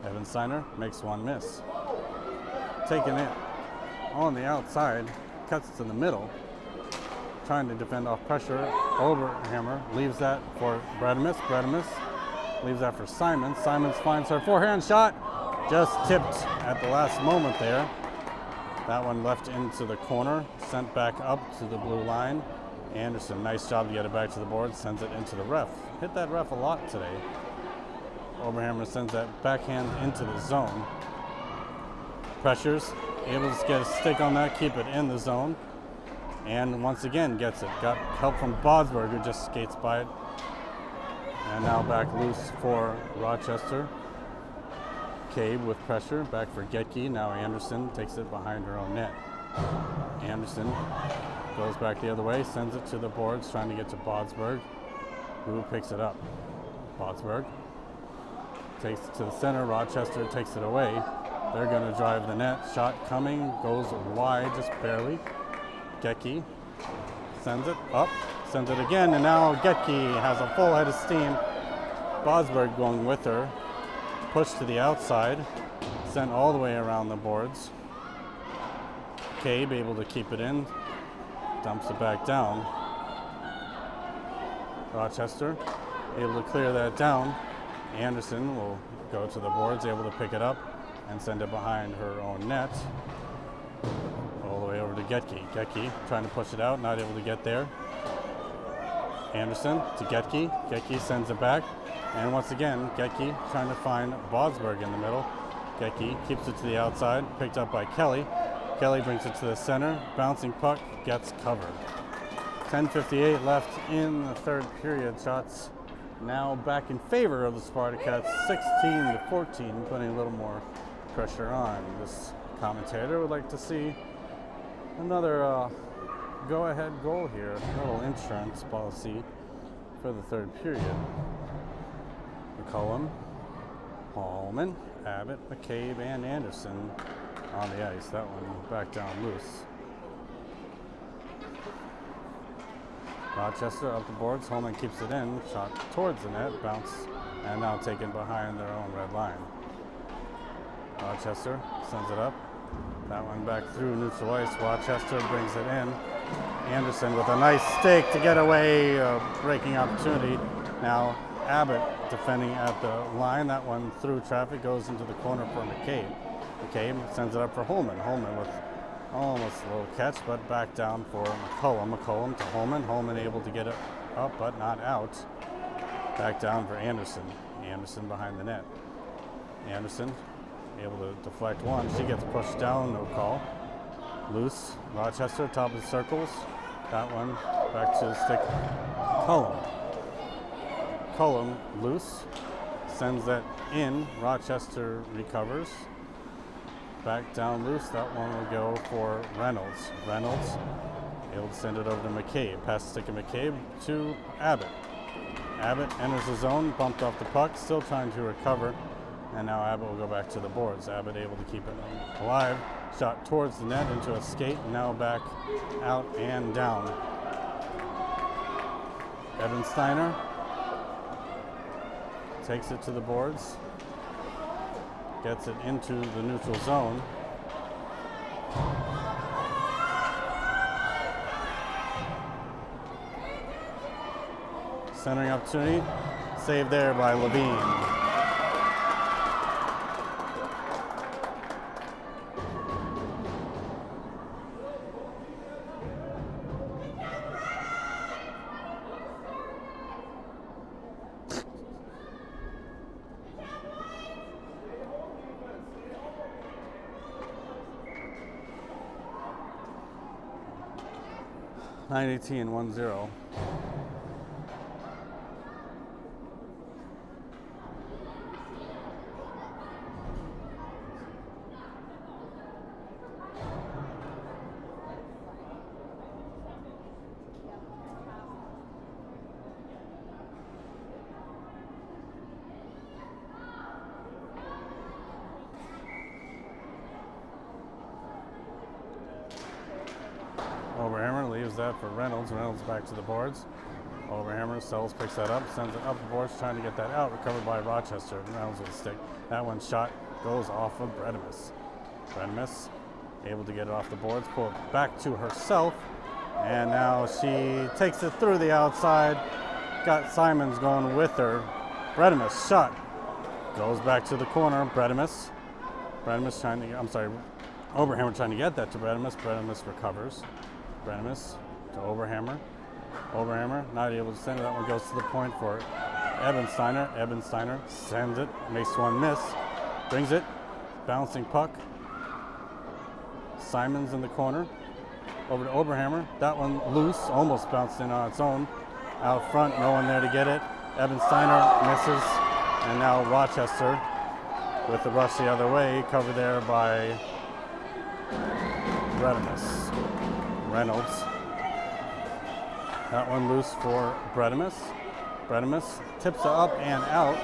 Ebensteiner makes one miss. Taking it on the outside, cuts to the middle. Trying to defend off pressure. Oberhammer leaves that for Bredimus. Bredimus leaves that for Simons. Simons finds her forehand shot. Just tipped at the last moment there. That one left into the corner. Sent back up to the blue line. Anderson, nice job to get it back to the board. Sends it into the ref. Hit that ref a lot today. Oberhammer sends that backhand into the zone. Pressures. Able to get a stick on that. Keep it in the zone. And once again gets it. Got help from Bodsberg, who just skates by it. And now back loose for Rochester. Cabe with pressure, back for Getke. Now Anderson takes it behind her own net. Anderson goes back the other way, sends it to the boards, trying to get to Bodsberg, who picks it up. Bodsberg takes it to the center. Rochester takes it away. They're going to drive the net. Shot coming, goes wide, just barely. Getke sends it up, sends it again, and now Getke has a full head of steam. Bodsberg going with her. Push to the outside, sent all the way around the boards. Cabe able to keep it in, dumps it back down. Rochester able to clear that down. Anderson will go to the boards, able to pick it up and send it behind her own net. All the way over to Getke. Getke trying to push it out, not able to get there. Anderson to Getke. Getke sends it back. And once again, Getke trying to find Bodsberg in the middle. Getke keeps it to the outside, picked up by Kelly. Kelly brings it to the center. Bouncing puck gets covered. 10:58 left in the third period. Shots now back in favor of the Spartacats, 16-14, putting a little more pressure on. This commentator would like to see another go-ahead goal here. A little insurance policy for the third period. McCullum, Hallman, Abbott, McCabe, and Anderson on the ice. That one back down loose. Rochester up the boards. Holman keeps it in. Shot towards the net. Bounce. And now taken behind their own red line. Rochester sends it up. That one back through neutral ice. Rochester brings it in. Anderson with a nice stake to get away. A breaking opportunity. Now Abbott defending at the line. That one through traffic goes into the corner for McCabe. McCabe sends it up for Holman. Holman with almost a little catch, but back down for McCullum. McCullum to Holman. Holman able to get it up, but not out. Back down for Anderson. Anderson behind the net. Anderson able to deflect one. She gets pushed down, no call. loose. Rochester, top of the circles. That one back to the stick. Cullum. Cullum, loose. Sends that in. Rochester recovers. Back down loose. That one will go for Reynolds. Reynolds able to send it over to McCabe. Pass the stick of McCabe to Abbott. Abbott enters the zone, bumped off the puck, still trying to recover. And now Abbott will go back to the boards. Abbott able to keep it alive. Shot towards the net into a skate. Now back out and down. Evan Steiner takes it to the boards. Gets it into the neutral zone. Centering opportunity. Saved there by Levine. Nine 18, 1-0. Overhammer leaves that for Reynolds. Reynolds back to the boards. Overhammer, Sells picks that up, sends it up the boards, trying to get that out. Recovered by Rochester. Reynolds with a stick. That one shot goes off of Bredimus. Bredimus able to get it off the boards, pull it back to herself. And now she takes it through the outside. Got Simons going with her. Bredimus shot. Goes back to the corner. Bredimus. Bredimus trying to, Overhammer trying to get that to Bredimus. Bredimus recovers. Bredimus to Overhammer. Overhammer not able to send it. That one goes to the point for Evan Steiner. Evan Steiner sends it. Makes one miss. Brings it. Bouncing puck. Simons in the corner. Over to Overhammer. That one loose. Almost bounced in on its own. Out front. No one there to get it. Evan Steiner misses. And now Rochester with the rush the other way. Covered there by Bredimus. Reynolds. That one loose for Bredimus. Bredimus tips it up and out.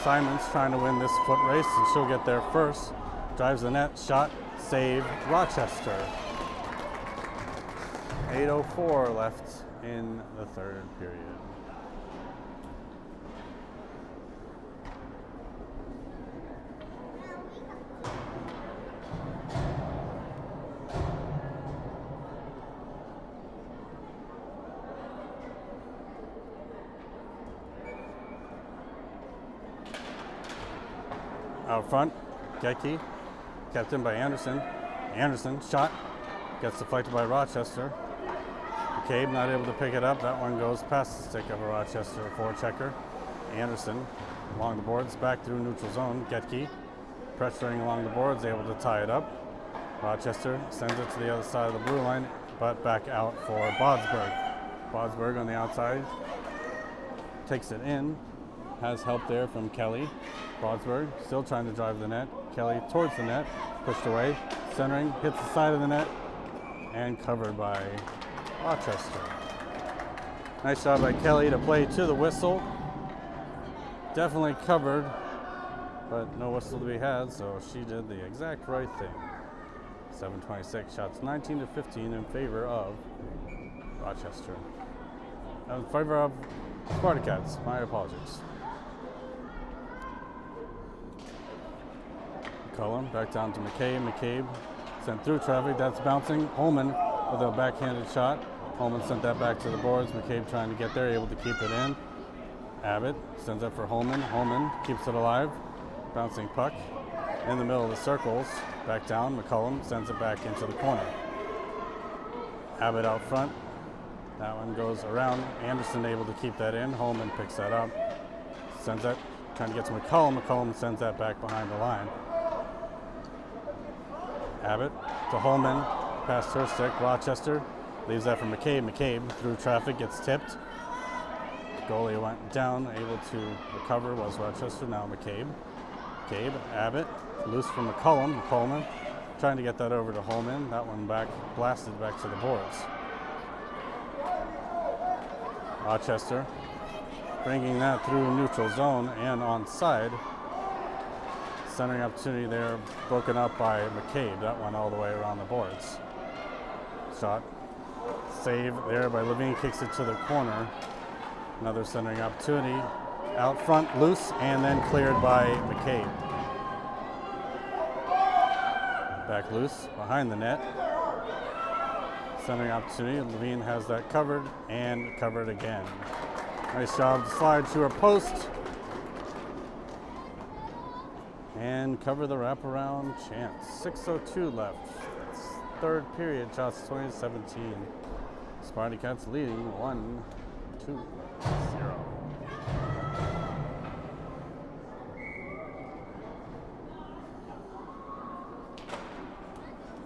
Simons trying to win this foot race, and she'll get there first. Drives the net, shot, save, Rochester. 8:04 left in the third period. Out front, Getke, kept in by Anderson. Anderson, shot, gets deflected by Rochester. McCabe not able to pick it up. That one goes past the stick of a Rochester forechecker. Anderson along the boards, back through neutral zone. Getke pressuring along the boards, able to tie it up. Rochester sends it to the other side of the blue line, but back out for Bodsberg. Bodsberg on the outside, takes it in. Has help there from Kelly. Bodsberg still trying to drive the net. Kelly towards the net, pushed away, centering, hits the side of the net, and covered by Rochester. Nice job by Kelly to play to the whistle. Definitely covered, but no whistle to be had, so she did the exact right thing. 7:26 shots, 19-15 in favor of Rochester. In favor of Spartacats, my apologies. Cullum back down to McCabe. McCabe sent through traffic. That's bouncing. Holman with a backhanded shot. Holman sent that back to the boards. McCabe trying to get there, able to keep it in. Abbott sends it for Holman. Holman keeps it alive. Bouncing puck in the middle of the circles. Back down. McCullum sends it back into the corner. Abbott out front. That one goes around. Anderson able to keep that in. Holman picks that up. Sends that, trying to get to McCullum. McCullum sends that back behind the line. Abbott to Holman. past her stick. Rochester leaves that for McCabe. McCabe through traffic gets tipped. Goalie went down, able to recover was Rochester, now McCabe. McCabe, Abbott, loose from McCullum. Coleman trying to get that over to Holman. That one back, blasted back to the boards. Rochester bringing that through neutral zone and onside. Centering opportunity there, broken up by McCabe. That one all the way around the boards. Shot, save there by Levine, kicks it to the corner. Another centering opportunity. Out front, loose, and then cleared by McCabe. Back loose, behind the net. Centering opportunity, Levine has that covered, and covered again. Nice job to slide to her post. And cover the wraparound chance. 6:02 left. It's third period, shots 20-17. Spartacats leading 1-2-0.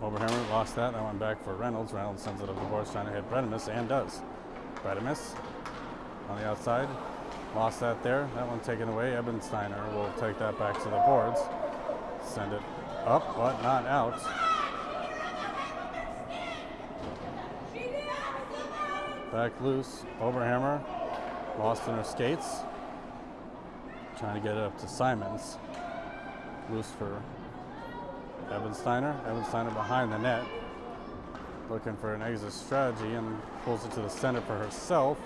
Oberhammer lost that. That went back for Reynolds. Reynolds sends it up the boards trying to hit Bredimus, and does. Bredimus on the outside. Lost that there. That one taken away. Ebensteiner will take that back to the boards. Send it up, but not out. Back loose. Oberhammer lost in her skates. Trying to get it up to Simons. Loose for Ebensteiner. Ebensteiner behind the net. Looking for an exit strategy and pulls it to the center for herself.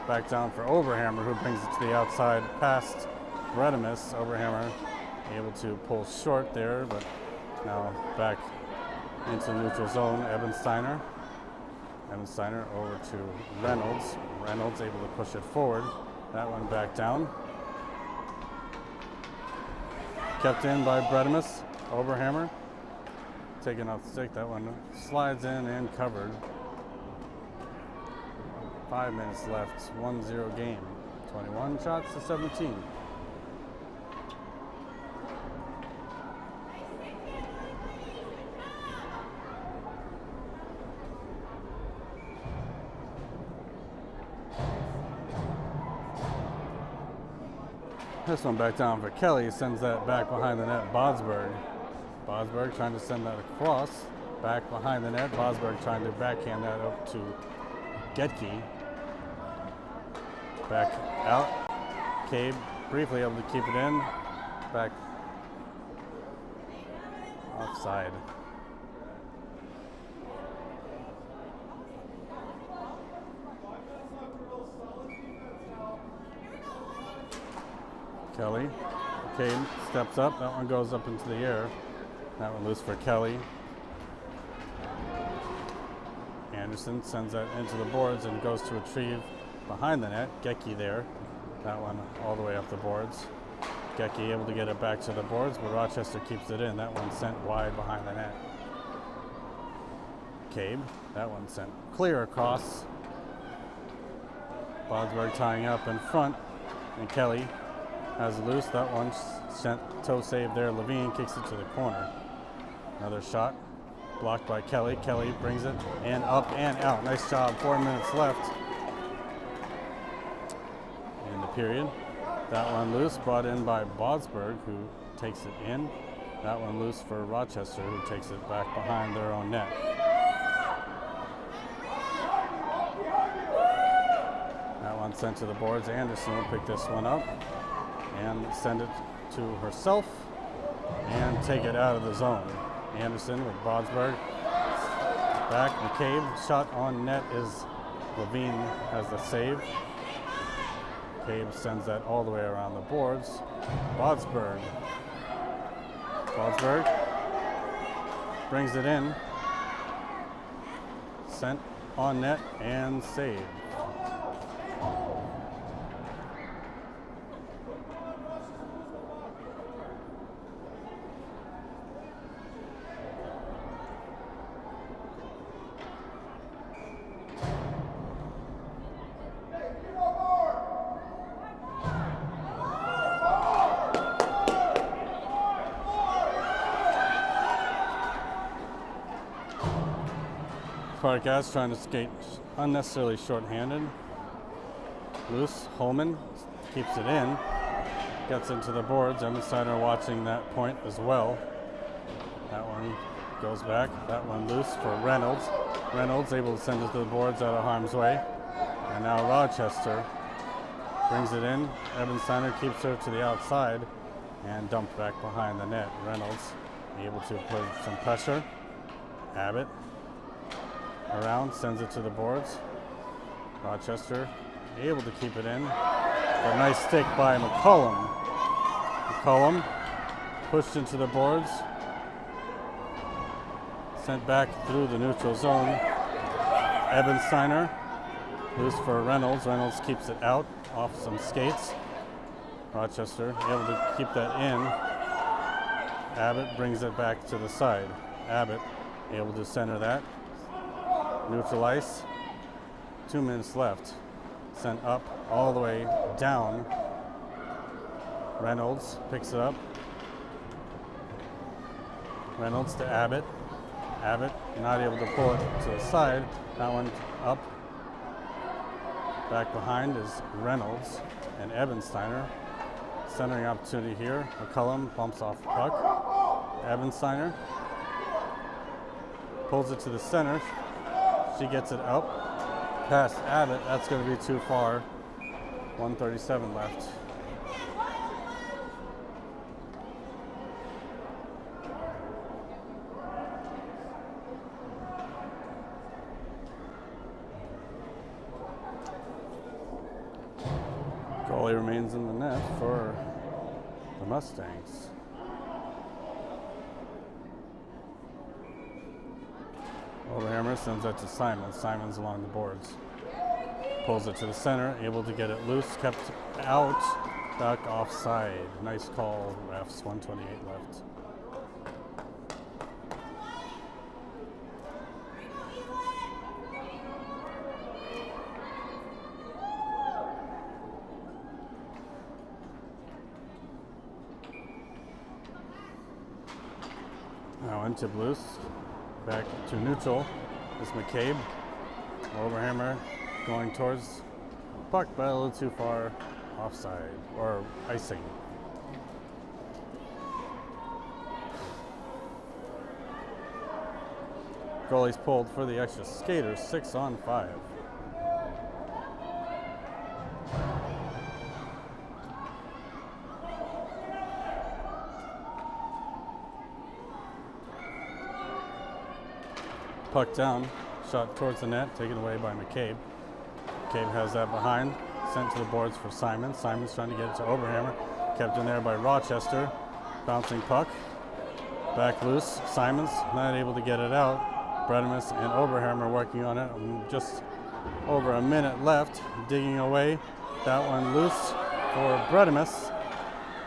Back down for Oberhammer, who brings it to the outside past Bredimus. Oberhammer able to pull short there, but now back into neutral zone. Ebensteiner. Ebensteiner over to Reynolds. Reynolds able to push it forward. That one back down. Kept in by Bredimus. Oberhammer taking off the stick. That one slides in and covered. 5 minutes left. 1-0 game. 21 shots to 17. This one back down for Kelly. Sends that back behind the net. Bodsberg. Bodsberg trying to send that across. Back behind the net. Bodsberg trying to backhand that up to Getke. Back out. Cabe briefly able to keep it in. Back offside. Kelly. Cabe steps up. That one goes up into the air. That one loose for Kelly. Anderson sends that into the boards and goes to retrieve behind the net. Getke there. That one all the way up the boards. Getke able to get it back to the boards, but Rochester keeps it in. That one sent wide behind the net. Cabe. That one sent clear across. Bodsberg tying up in front. And Kelly has it loose. That one sent toe save there. Levine kicks it to the corner. Another shot. Blocked by Kelly. Kelly brings it and up and out. Nice job. 4 minutes left in the period. That one loose, brought in by Bodsberg, who takes it in. That one loose for Rochester, who takes it back behind their own net. That one sent to the boards. Anderson will pick this one up and send it to herself and take it out of the zone. Anderson with Bodsberg. Back, McCabe. Shot on net is Levine has the save. McCabe sends that all the way around the boards. Bodsberg. Bodsberg brings it in. Sent on net and saved. Spartacats trying to skate unnecessarily short-handed. Loose, Holman keeps it in, gets into the boards. Ebensteiner watching that point as well. That one goes back, that one loose for Reynolds. Reynolds able to send it to the boards out of harm's way. And now Rochester brings it in. Ebensteiner keeps her to the outside and dumped back behind the net. Reynolds able to put some pressure. Abbott around, sends it to the boards. Rochester able to keep it in. A nice stick by McCollum. McCollum pushed into the boards. Sent back through the neutral zone. Ebensteiner loose for Reynolds. Reynolds keeps it out off some skates. Rochester able to keep that in. Abbott brings it back to the side. Abbott able to center that. Neutral ice. 2 minutes left. Sent up all the way down. Reynolds picks it up. Reynolds to Abbott. Abbott not able to pull it to the side. That one up. Back behind is Reynolds and Ebensteiner. Centering opportunity here. McCullum bumps off the puck. Ebensteiner pulls it to the center. She gets it up past Abbott. That's going to be too far. 1:37 left. Goalie remains in the net for the Mustangs. Overhammer sends that to Simon. Simon's along the boards. Pulls it to the center, able to get it loose, kept out, back offside. Nice call, refs, 1:28 left. Now into loose, back to neutral is McCabe. Overhammer going towards puck, but a little too far offside, or icing. Goalie's pulled for the extra skaters, 6-on-5. Puck down, shot towards the net, taken away by McCabe. McCabe has that behind, sent to the boards for Simon. Simon's trying to get it to Overhammer, kept in there by Rochester. Bouncing puck, back loose. Simon's not able to get it out. Bredimus and Overhammer working on it. Just over a minute left, digging away. That one loose for Bredimus.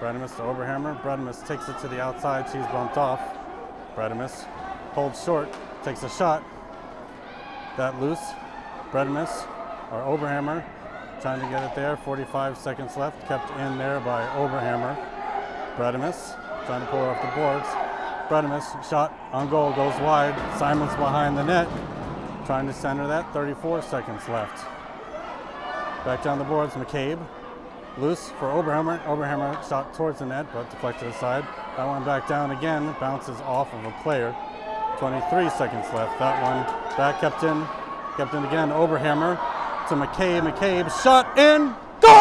Bredimus to Overhammer. Bredimus takes it to the outside. She's bumped off. Bredimus holds short. Takes a shot. That loose. Bredimus or Overhammer trying to get it there. 45 seconds left. Kept in there by Overhammer. Bredimus trying to pull it off the boards. Bredimus shot on goal, goes wide. Simon's behind the net. Trying to center that. 34 seconds left. Back down the boards. McCabe. Loose for Overhammer. Overhammer shot towards the net, but deflected aside. That one back down again. Bounces off of a player. 23 seconds left. That one back kept in again. Overhammer to McCabe. McCabe shot in. Goal!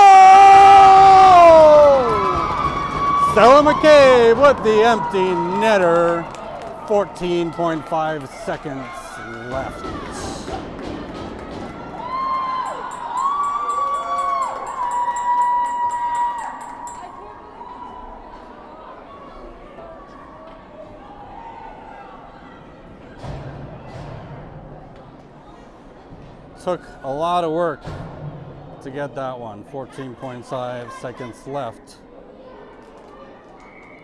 Stella McCabe with the empty netter. 14.5 seconds left. Took a lot of work to get that one. 14.5 seconds left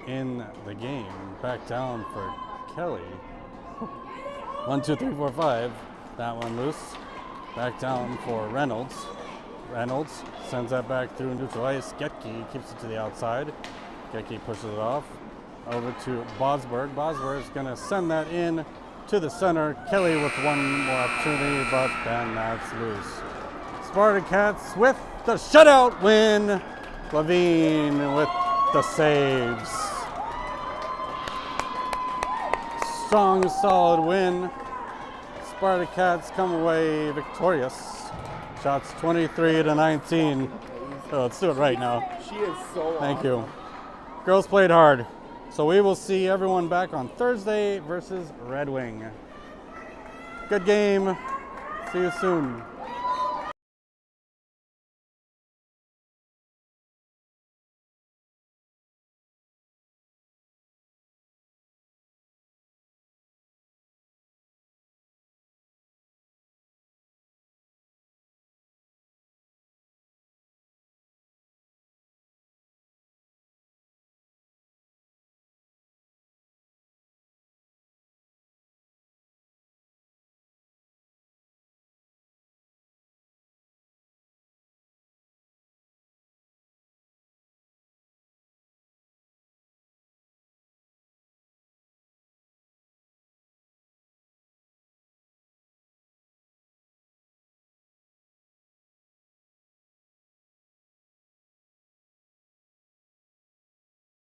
in the game. Back down for Kelly. 1, 2, 3, 4, 5. That one loose. Back down for Reynolds. Reynolds sends that back through neutral ice. Getke keeps it to the outside. Getke pushes it off. Over to Bosberg. Bosberg is going to send that in to the center. Kelly with one more opportunity, but then that's loose. Spartacats with the shutout win. Levine with the saves. Strong, solid win. Spartacats come away victorious. Shots 23-19. So let's do it right now. She is so Thank you. Girls played hard. So we will see everyone back on Thursday versus Red Wing. Good game. See you soon.